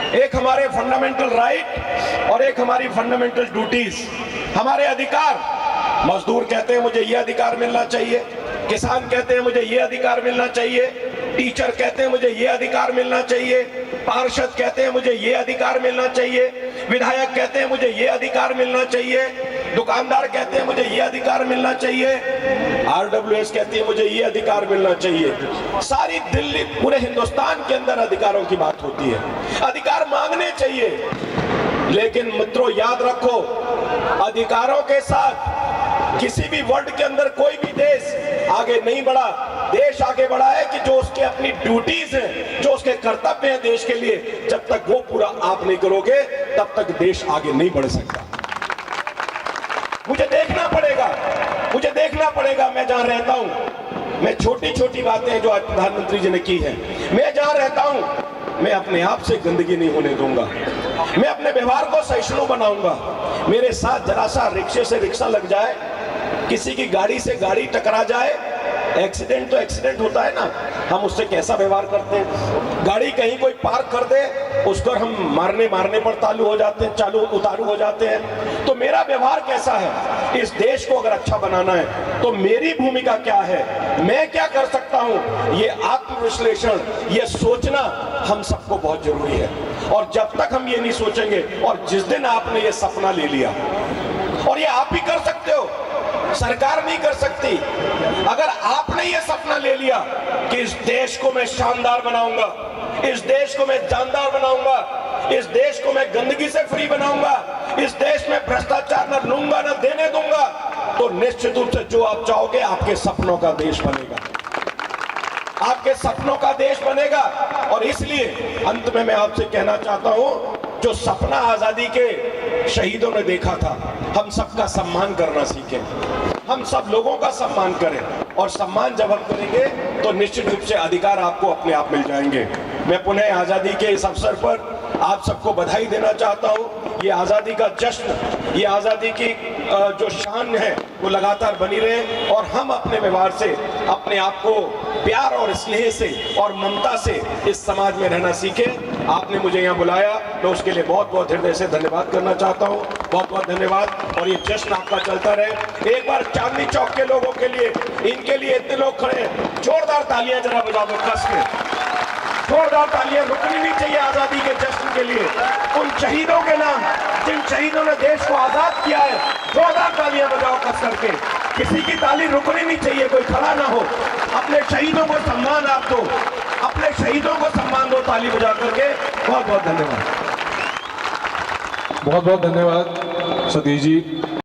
एक हमारे fundamental right और एक हमारी फंडामेंटल ड्यूटीज, हमारे अधिकार। मजदूर कहते हैं मुझे ये अधिकार मिलना चाहिए, किसान कहते हैं मुझे ये अधिकार मिलना चाहिए, टीचर कहते हैं मुझे ये अधिकार मिलना चाहिए, पार्षद कहते हैं मुझे ये अधिकार मिलना चाहिए, विधायक कहते हैं मुझे ये अधिकार मिलना चाहिए, दुकानदार कहते हैं मुझे ये अधिकार मिलना चाहिए, आरडब्ल्यूएस कहती है मुझे ये अधिकार मिलना चाहिए। सारी दिल्ली, पूरे हिंदुस्तान के अंदर अधिकारों की बात होती है, अधिकार मांगने चाहिए। लेकिन मित्रों याद रखो, अधिकारों के साथ किसी भी वर्ल्ड के अंदर कोई भी देश आगे नहीं बढ़ा। देश आगे बढ़ा है कि जो उसके अपनी ड्यूटीज हैं, जो उसके कर्तव्य हैं देश के लिए, जब तक वो पूरा आप नहीं करोगे तब तक देश आगे नहीं बढ़ सकता। मुझे देखना पड़ेगा मैं जहां रहता हूं। मैं छोटी छोटी बातें जो आज प्रधानमंत्री जी ने की है, मैं जहां रहता हूं मैं अपने आप से गंदगी नहीं होने दूंगा, मैं अपने व्यवहार को सहिष्णु बनाऊंगा। मेरे साथ जरा सा रिक्शे से रिक्शा लग जाए, किसी की गाड़ी से गाड़ी टकरा जाए, एक्सीडेंट तो एक्सीडेंट होता है ना, हम उससे कैसा व्यवहार करते हैं। गाड़ी कहीं कोई पार्क कर दे, उस पर हम मारने पर उतारू हो जाते हैं। तो मेरा व्यवहार कैसा है, इस देश को अगर अच्छा बनाना है तो मेरी भूमिका क्या है, मैं क्या कर सकता हूं, ये आत्मविश्लेषण, ये सोचना हम सबको बहुत जरूरी है। और जब तक हम ये नहीं सोचेंगे, और जिस दिन आपने ये सपना ले लिया, और ये आप भी कर सकते हो, सरकार नहीं कर सकती, अगर आपने ये सपना ले लिया कि इस देश को मैं शानदार बनाऊंगा, इस देश को मैं जानदार बनाऊंगा, इस देश को मैं गंदगी से फ्री बनाऊंगा, इस देश में भ्रष्टाचार न लूंगा न देने दूंगा, तो निश्चित रूप से जो आप चाहोगे आपके सपनों का देश बनेगा, आपके सपनों का देश बनेगा। और इसलिए अंत में मैं आपसे कहना चाहता हूं, जो सपना आजादी के शहीदों ने देखा था, हम सबका सम्मान करना सीखें, हम सब लोगों का सम्मान करें, और सम्मान जब हम करेंगे तो निश्चित रूप से अधिकार आपको अपने आप मिल जाएंगे। मैं पुनः आजादी के इस अवसर पर आप सबको बधाई देना चाहता हूं। ये आजादी का जश्न, ये आजादी की जो शान है वो लगातार बनी रहे, और हम अपने व्यवहार से अपने आप को प्यार और स्नेह से और ममता से इस समाज में रहना सीखें। आपने मुझे यहाँ बुलाया, मैं उसके लिए बहुत बहुत हृदय से धन्यवाद करना चाहता हूँ। बहुत बहुत धन्यवाद, और ये जश्न आपका चलता रहे। एक बार चांदनी चौक के लोगों के लिए, इनके लिए इतने लोग खड़े हैं, जोरदार तालियां जरा बजा दो, कस के जोरदार तालियां, रुकनी नहीं चाहिए आजादी के जश्न के लिए। उन शहीदों के नाम, जिन शहीदों ने देश को आजाद किया है, जोरदार तालियां बजाओ कस करके। किसी की ताली रुकनी नहीं चाहिए, कोई खड़ा ना हो। अपने शहीदों को सम्मान आप दो, अपने शहीदों को सम्मान दो ताली बजा करके। बहुत बहुत धन्यवाद। बहुत बहुत धन्यवाद सतीश जी।